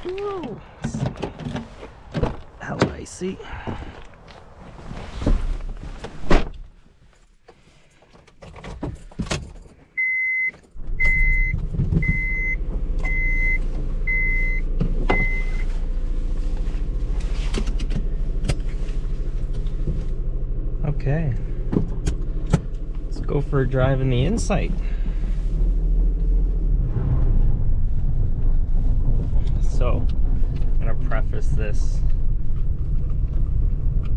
Whoa. How icy. Okay, let's go for a drive in the Insight. So, I'm gonna preface this.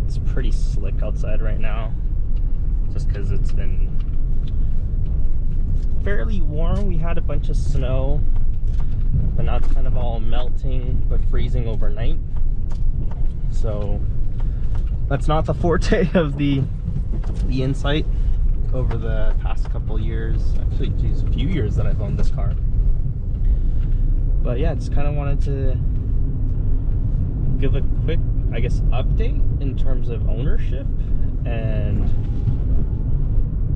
It's pretty slick outside right now, just because it's been fairly warm. We had a bunch of snow, but now it's kind of all melting but freezing overnight. So that's not the forte of the Insight over the past couple years. Actually, geez, a few years that I've owned this car. But yeah, just kind of wanted to give a quick, I guess, update in terms of ownership and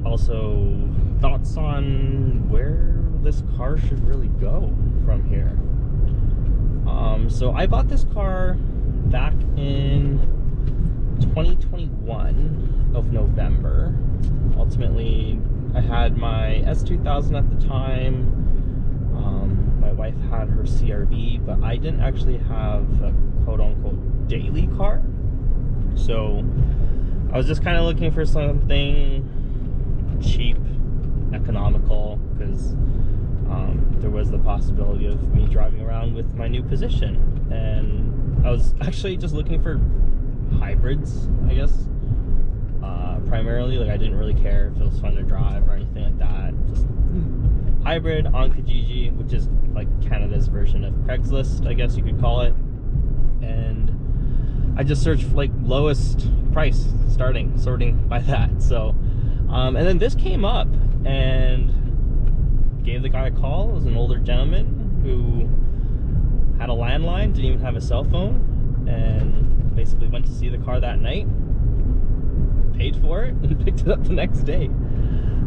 also thoughts on where this car should really go from here. So I bought this car back in 2021 of November. Ultimately, I had my S2000 at the time. My wife had her CRV, but I didn't actually have a quote-unquote daily car. So I was just kind of looking for something cheap, economical, because there was the possibility of me driving around with my new position. And I was actually just looking for hybrids, I guess. Primarily, like, I didn't really care if it was fun to drive or anything like that. Just hybrid on Kijiji, which is like Canada's version of Craigslist, I guess you could call it. And I just searched for, like, lowest price sorting by that. So and then this came up, and gave the guy a call. It was an older gentleman who had a landline, didn't even have a cell phone, and basically went to see the car that night, paid for it, and picked it up the next day.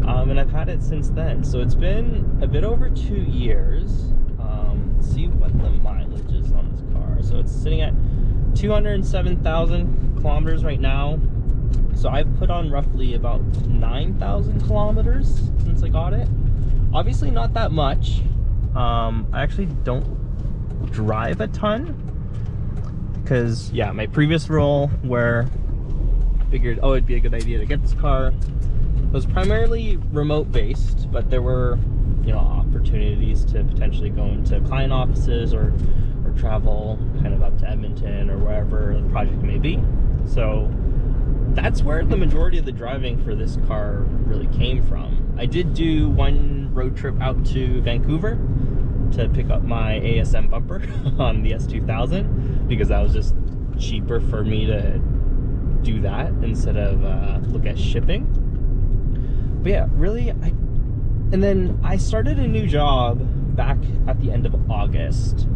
And I've had it since then. So it's been a bit over 2 years. Let's see what the mileage is on this car. So it's sitting at 207,000 kilometers right now. So I've put on roughly about 9,000 kilometers since I got it. Obviously not that much. I actually don't drive a ton, because yeah, my previous role, where I figured, oh, it'd be a good idea to get this car, was primarily remote based, but there were, you know, opportunities to potentially go into client offices or travel kind of up to Edmonton or wherever the project may be. So that's where the majority of the driving for this car really came from. I did do one road trip out to Vancouver to pick up my ASM bumper on the S2000, because that was just cheaper for me to do that instead of look at shipping. But yeah, really, and then I started a new job back at the end of August.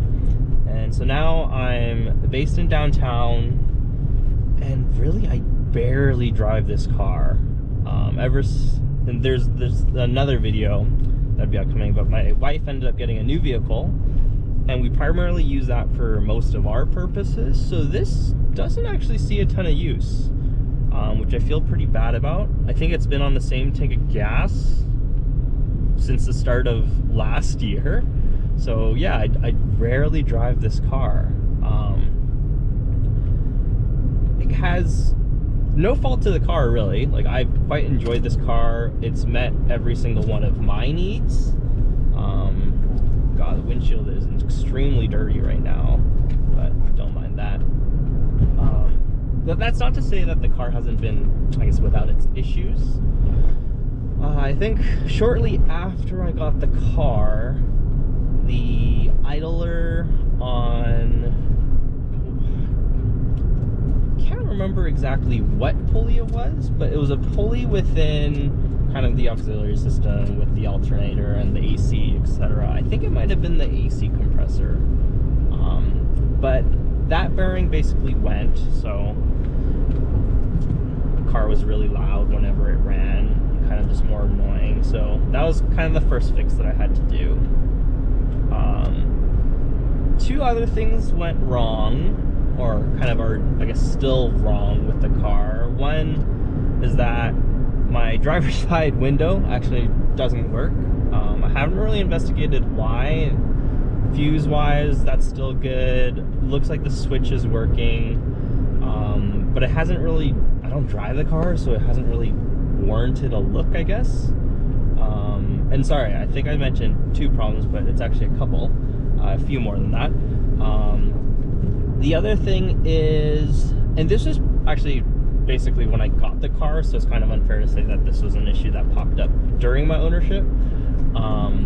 And so now I'm based in downtown, and really I barely drive this car. And there's another video that'd be upcoming, but my wife ended up getting a new vehicle, and we primarily use that for most of our purposes. So this doesn't actually see a ton of use, which I feel pretty bad about. I think it's been on the same tank of gas since the start of last year. So yeah, I rarely drive this car. It has no fault to the car, really. Like, I've quite enjoyed this car. It's met every single one of my needs. God, the windshield is extremely dirty right now, but don't mind that. But that's not to say that the car hasn't been, I guess, without its issues. I think shortly after I got the car, the idler on, I can't remember exactly what pulley it was, but it was a pulley within kind of the auxiliary system with the alternator and the AC, etc. I think it might have been the AC compressor. But that bearing basically went, so the car was really loud whenever it ran, kind of just more annoying. So that was kind of the first fix that I had to do. two other things went wrong, or kind of are, I guess, still wrong with the car. One is that my driver's side window actually doesn't work. I haven't really investigated why. Fuse wise, that's still good. Looks like the switch is working, but it hasn't really, I don't drive the car, so it hasn't really warranted a look, I guess. And sorry, I think I mentioned two problems, but it's actually a couple, a few more than that. The other thing is, and this is actually basically when I got the car, so it's kind of unfair to say that this was an issue that popped up during my ownership.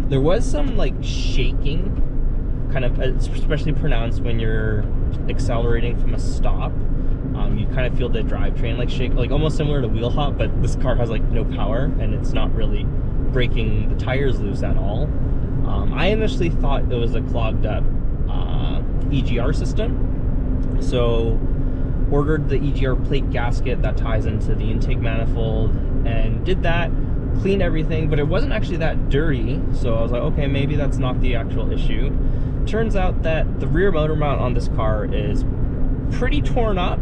There was some like shaking, kind of especially pronounced when you're accelerating from a stop. You kind of feel the drivetrain like shake, like almost similar to wheel hop, but this car has like no power and it's not really breaking the tires loose at all. I initially thought it was a clogged up EGR system, so ordered the EGR plate gasket that ties into the intake manifold and did that, cleaned everything, but it wasn't actually that dirty, so I was like, okay, maybe that's not the actual issue. Turns out that the rear motor mount on this car is pretty torn up,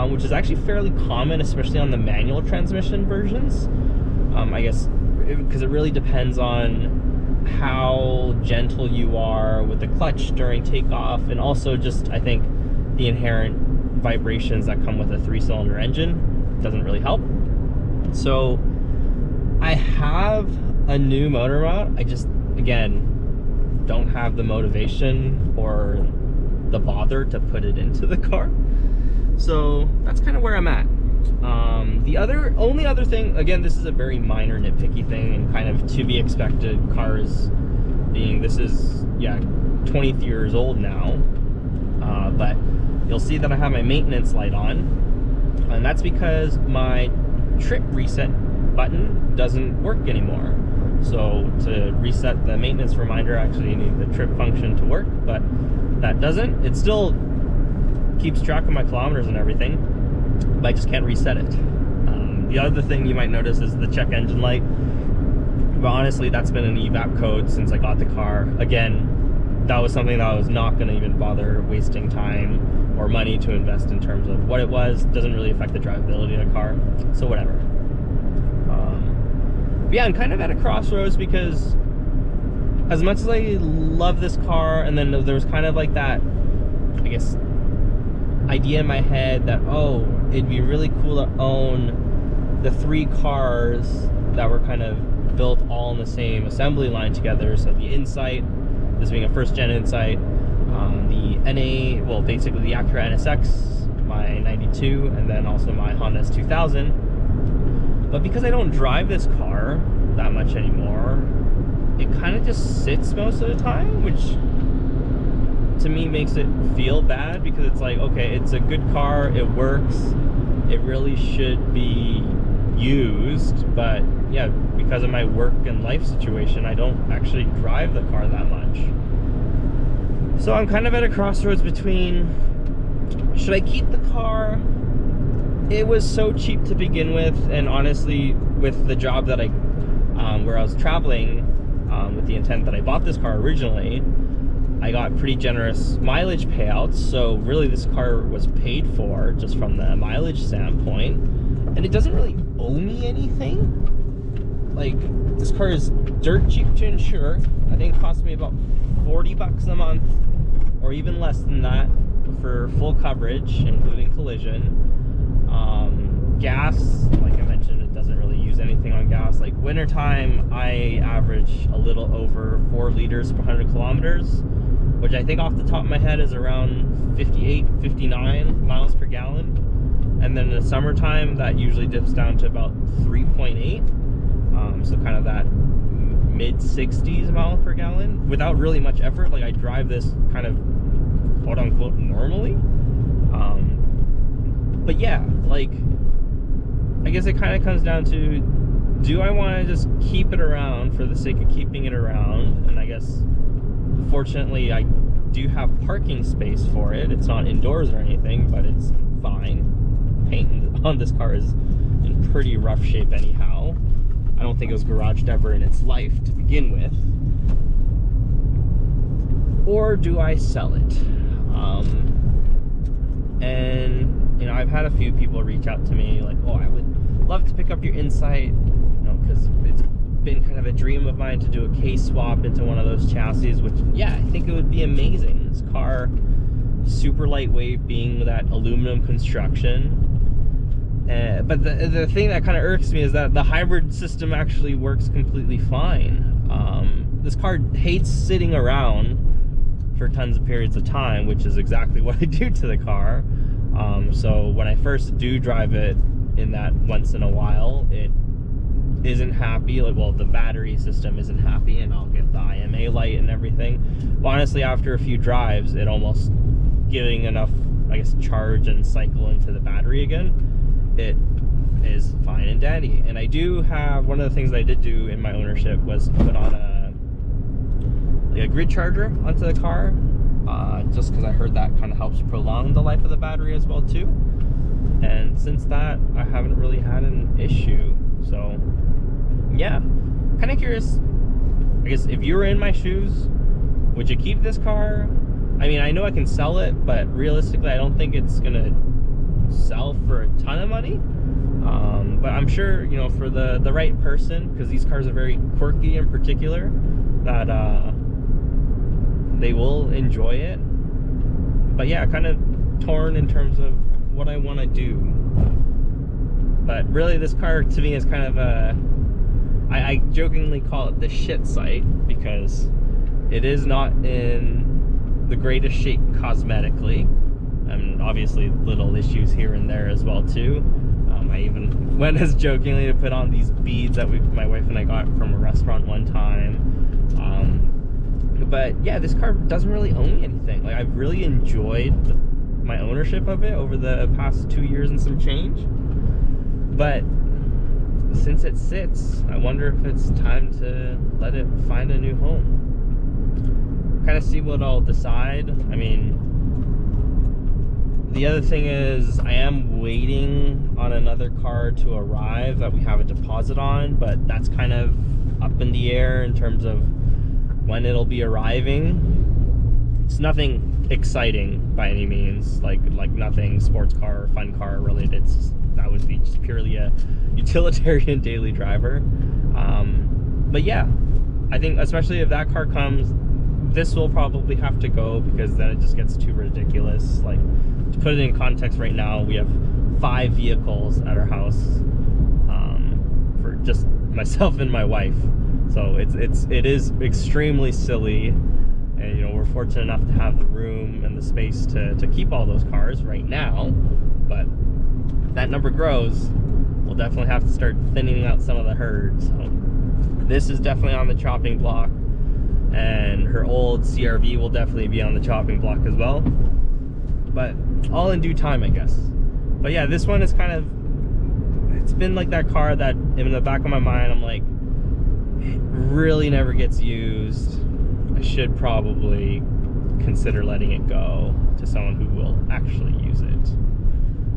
which is actually fairly common, especially on the manual transmission versions. I guess because it really depends on how gentle you are with the clutch during takeoff, and also just, I think, the inherent vibrations that come with a 3-cylinder engine doesn't really help. So I have a new motor mount. I just, again, don't have the motivation or the bother to put it into the car. So that's kind of where I'm at. The only other thing, again, this is a very minor nitpicky thing and kind of to be expected, cars being, this is, yeah, 20 years old now, but you'll see that I have my maintenance light on, and that's because my trip reset button doesn't work anymore. So to reset the maintenance reminder, I actually need the trip function to work, but that doesn't. It still keeps track of my kilometers and everything, but I just can't reset it. The other thing you might notice is the check engine light, but honestly that's been an evap code since I got the car. Again, that was something that I was not going to even bother wasting time or money to invest in terms of what it was. Doesn't really affect the drivability of the car, so whatever. But yeah, I'm kind of at a crossroads because as much as I love this car, and then there was kind of like that, I guess, idea in my head that, oh, it'd be really cool to own the 3 cars that were kind of built all in the same assembly line together. So the Insight, this being a first-gen Insight, the NA, well, basically the Acura NSX, my 92, and then also my Honda S2000. But because I don't drive this car that much anymore, it kind of just sits most of the time, which to me makes it feel bad, because it's like, okay, it's a good car, it works, it really should be used, but yeah, because of my work and life situation, I don't actually drive the car that much. So I'm kind of at a crossroads between, should I keep the car? It was so cheap to begin with, and honestly, with the job that I, where I was traveling, with the intent that I bought this car originally, I got pretty generous mileage payouts, so really this car was paid for just from the mileage standpoint, and it doesn't really owe me anything. Like, this car is dirt cheap to insure. I think it cost me about 40 bucks a month, or even less than that, for full coverage, including collision. Gas, like I mentioned, it doesn't really use anything on gas. Like wintertime, I average a little over 4 liters per 100 kilometers, which I think off the top of my head is around 58, 59 miles per gallon. And then in the summertime, that usually dips down to about 3.8. So kind of that mid 60s miles per gallon without really much effort. Like, I drive this kind of quote unquote normally. But yeah, like, I guess it kind of comes down to, do I want to just keep it around for the sake of keeping it around? And I guess fortunately I do have parking space for it. It's not indoors or anything, but it's fine. Paint on this car is in pretty rough shape anyhow. I don't think it was garaged ever in its life to begin with. or do I sell it? And you know, I've had a few people reach out to me like, oh, I would love to pick up your Insight, you know, because it's been kind of a dream of mine to do a case swap into one of those chassis, which, yeah, I think it would be amazing. This car, super lightweight, being that aluminum construction. But the thing that kind of irks me is that the hybrid system actually works completely fine. This car hates sitting around for tons of periods of time, which is exactly what I do to the car. So when I first do drive it in that once in a while, it isn't happy. Like, well, the battery system isn't happy, and I'll get the IMA light and everything. But honestly, after a few drives, it almost getting enough, I guess, charge and cycle into the battery again, it is fine and dandy. And I do have, one of the things I did do in my ownership was put on a grid charger onto the car, just because I heard that kind of helps prolong the life of the battery as well too. And since that, I haven't really had an issue. So yeah, kind of curious, I guess, if you were in my shoes, would you keep this car? I mean, I know I can sell it, but realistically, I don't think it's gonna sell for a ton of money. But I'm sure, you know, for the right person, because these cars are very quirky in particular, that they will enjoy it. But yeah, kind of torn in terms of what I want to do. But really, this car to me is kind of a, I jokingly call it the shit site, because it is not in the greatest shape cosmetically, and obviously little issues here and there as well too. I even went as jokingly to put on these beads that my wife and I got from a restaurant one time. But yeah, this car doesn't really own anything. Like, I've really enjoyed my ownership of it over the past 2 years and some change. But since it sits, I wonder if it's time to let it find a new home. Kind of see what I'll decide. I mean, the other thing is, I am waiting on another car to arrive that we have a deposit on, but that's kind of up in the air in terms of when it'll be arriving. It's nothing exciting by any means, like nothing sports car or fun car related. That would be just purely a utilitarian daily driver. But yeah, I think especially if that car comes, this will probably have to go, because then it just gets too ridiculous. Like, to put it in context, right now we have 5 vehicles at our house, for just myself and my wife. So it is extremely silly, and you know, we're fortunate enough to have the room and the space to keep all those cars right now. But if that number grows, we'll definitely have to start thinning out some of the herd. So this is definitely on the chopping block, and her old CRV will definitely be on the chopping block as well. But all in due time, I guess. But yeah, this one is kind of, it's been like that car that in the back of my mind, I'm like, it really never gets used. I should probably consider letting it go to someone who will actually use it.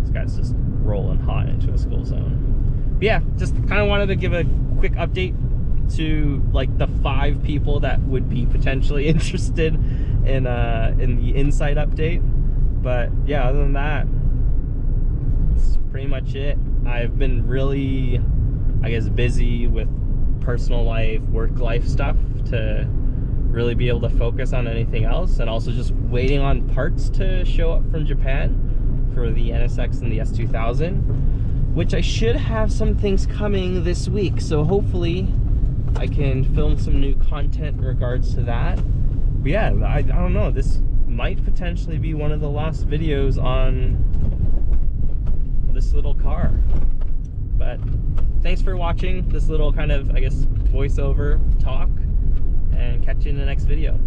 This guy's just rolling hot into a school zone. But yeah, just kind of wanted to give a quick update to like the 5 people that would be potentially interested in the Insight update. But yeah, other than that, that's pretty much it. I've been really, I guess, busy with personal life, work life stuff to really be able to focus on anything else, and also just waiting on parts to show up from Japan for the NSX and the S2000, which I should have some things coming this week, so hopefully I can film some new content in regards to that. But yeah, I don't know, this might potentially be one of the last videos on this little car. But thanks for watching this little kind of, I guess, voiceover talk, and catch you in the next video.